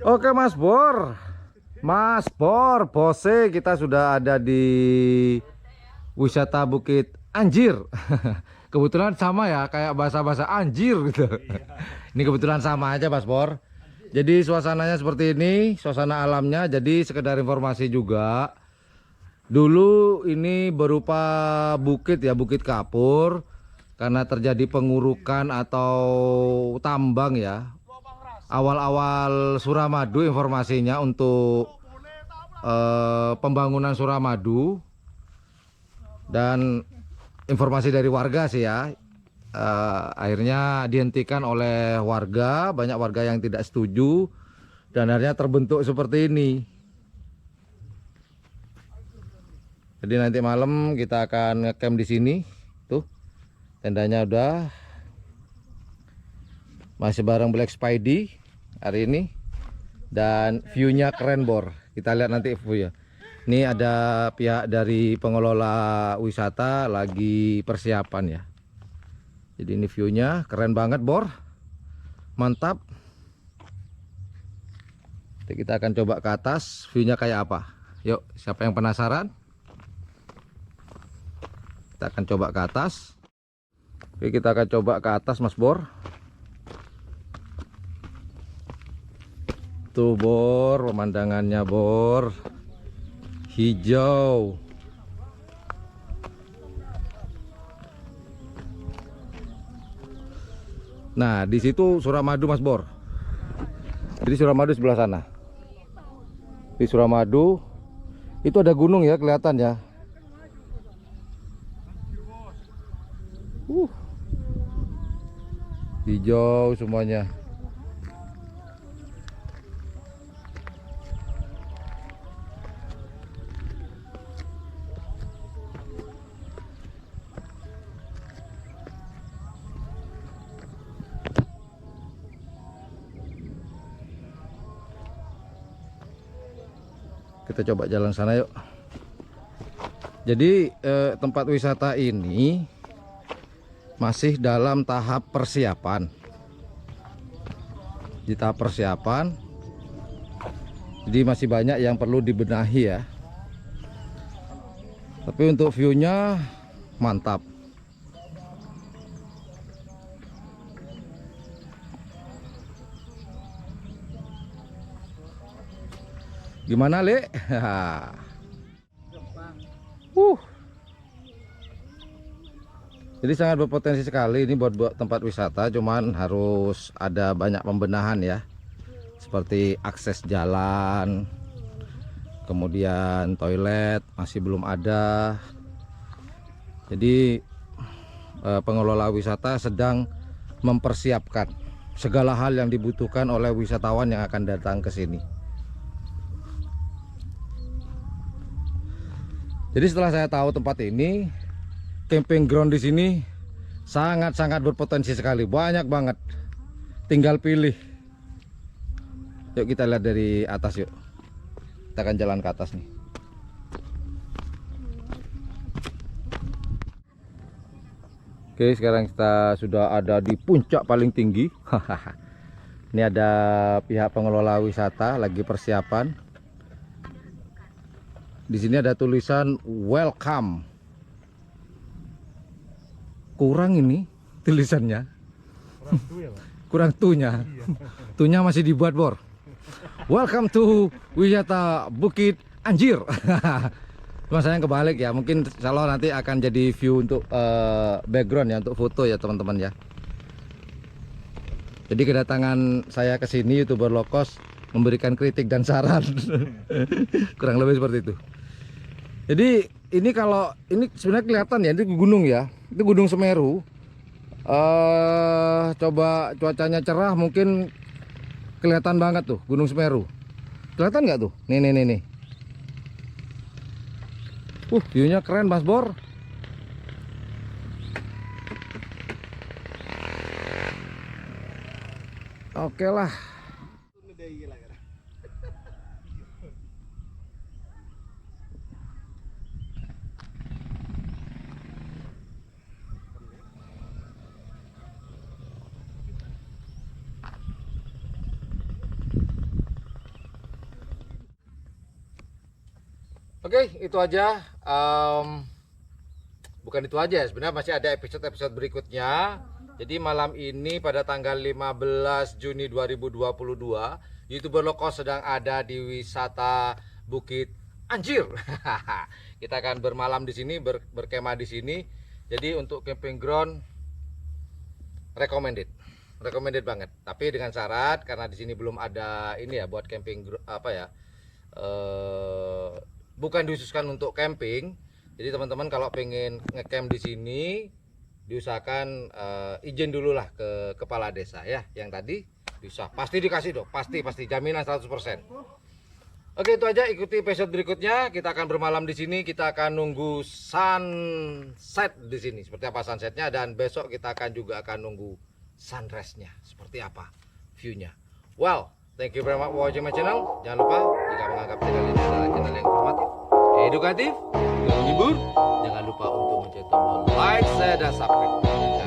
Oke Mas Bor, Mas Bor, Bose, kita sudah ada di wisata Bukit Anjir. Kebetulan sama ya, kayak bahasa-bahasa anjir gitu. Ini kebetulan sama aja Mas Bor. Jadi suasananya seperti ini, suasana alamnya. Jadi sekedar informasi juga, dulu ini berupa bukit ya, Bukit Kapur. Karena terjadi pengurukan atau tambang ya, awal-awal Suramadu informasinya untuk pembangunan Suramadu, dan informasi dari warga sih ya, akhirnya dihentikan oleh warga, banyak warga yang tidak setuju dan akhirnya terbentuk seperti ini. Jadi nanti malam kita akan ngecamp di sini. Tuh, tendanya udah, masih bareng Black Spidey hari ini. Dan view-nya keren Bor. Kita lihat nanti view ya. Ini ada pihak dari pengelola wisata lagi persiapan ya. Jadi ini view-nya keren banget Bor. Mantap. Nanti kita akan coba ke atas, view-nya kayak apa. Yuk, siapa yang penasaran? Kita akan coba ke atas. Oke, kita akan coba ke atas Mas Bor. Tuh Bor, pemandangannya Bor, hijau. Nah di situ Suramadu Mas Bor. Jadi Suramadu sebelah sana. Di Suramadu itu ada gunung ya, kelihatan ya. Hijau semuanya. Kita coba jalan sana yuk. Jadi tempat wisata ini masih dalam tahap persiapan. Di tahap persiapan, jadi masih banyak yang perlu dibenahi ya. Tapi untuk view-nya mantap. Gimana Le? Jadi sangat berpotensi sekali ini buat tempat wisata, cuman harus ada banyak pembenahan ya. Seperti akses jalan, kemudian toilet masih belum ada. Jadi pengelola wisata sedang mempersiapkan segala hal yang dibutuhkan oleh wisatawan yang akan datang ke sini. Jadi setelah saya tahu tempat ini, camping ground di sini sangat-sangat berpotensi sekali, banyak banget. Tinggal pilih. Yuk kita lihat dari atas yuk. Kita akan jalan ke atas nih. Oke, sekarang kita sudah ada di puncak paling tinggi. Ini ada pihak pengelola wisata lagi persiapan. Di sini ada tulisan welcome. Kurang ini tulisannya. Kurang tunya. Tunya masih dibuat Bor. Welcome to wisata Bukit Anjir. Cuma saya kebalik ya. Mungkin kalau nanti akan jadi view untuk background ya, untuk foto ya teman-teman ya. Jadi kedatangan saya ke sini YouTuber low cost memberikan kritik dan saran. Kurang lebih seperti itu. Jadi ini kalau ini sebenarnya kelihatan ya, ini gunung ya. Itu Gunung Semeru. Coba cuacanya cerah mungkin kelihatan banget tuh Gunung Semeru. Kelihatan nggak tuh? Nih. View-nya keren Mas Bor. Oke lah. Oke, itu aja. Bukan itu aja, sebenarnya masih ada episode-episode berikutnya. Jadi malam ini pada tanggal 15 Juni 2022, YouTuber Lokal sedang ada di wisata Bukit Anjir. Kita akan bermalam di sini, berkemah di sini. Jadi untuk camping ground recommended banget. Tapi dengan syarat, karena di sini belum ada ini ya buat camping bukan dihususkan untuk camping. Jadi teman-teman kalau pengen ngecamp di sini diusahakan izin dulu lah ke kepala desa ya. Yang tadi bisa pasti dikasih dong, pasti jaminan 100%. Oke, itu aja, ikuti episode berikutnya. Kita akan bermalam di sini, kita akan nunggu sunset di sini. Seperti apa sunsetnya, dan besok kita juga akan nunggu sunrise-nya seperti apa view-nya. Well, thank you very much for watching my channel. Jangan lupa jika menganggap channel ini adalah channel yang informatif, edukatif, dan menghibur, jangan lupa untuk mencet tombol like, share, dan subscribe.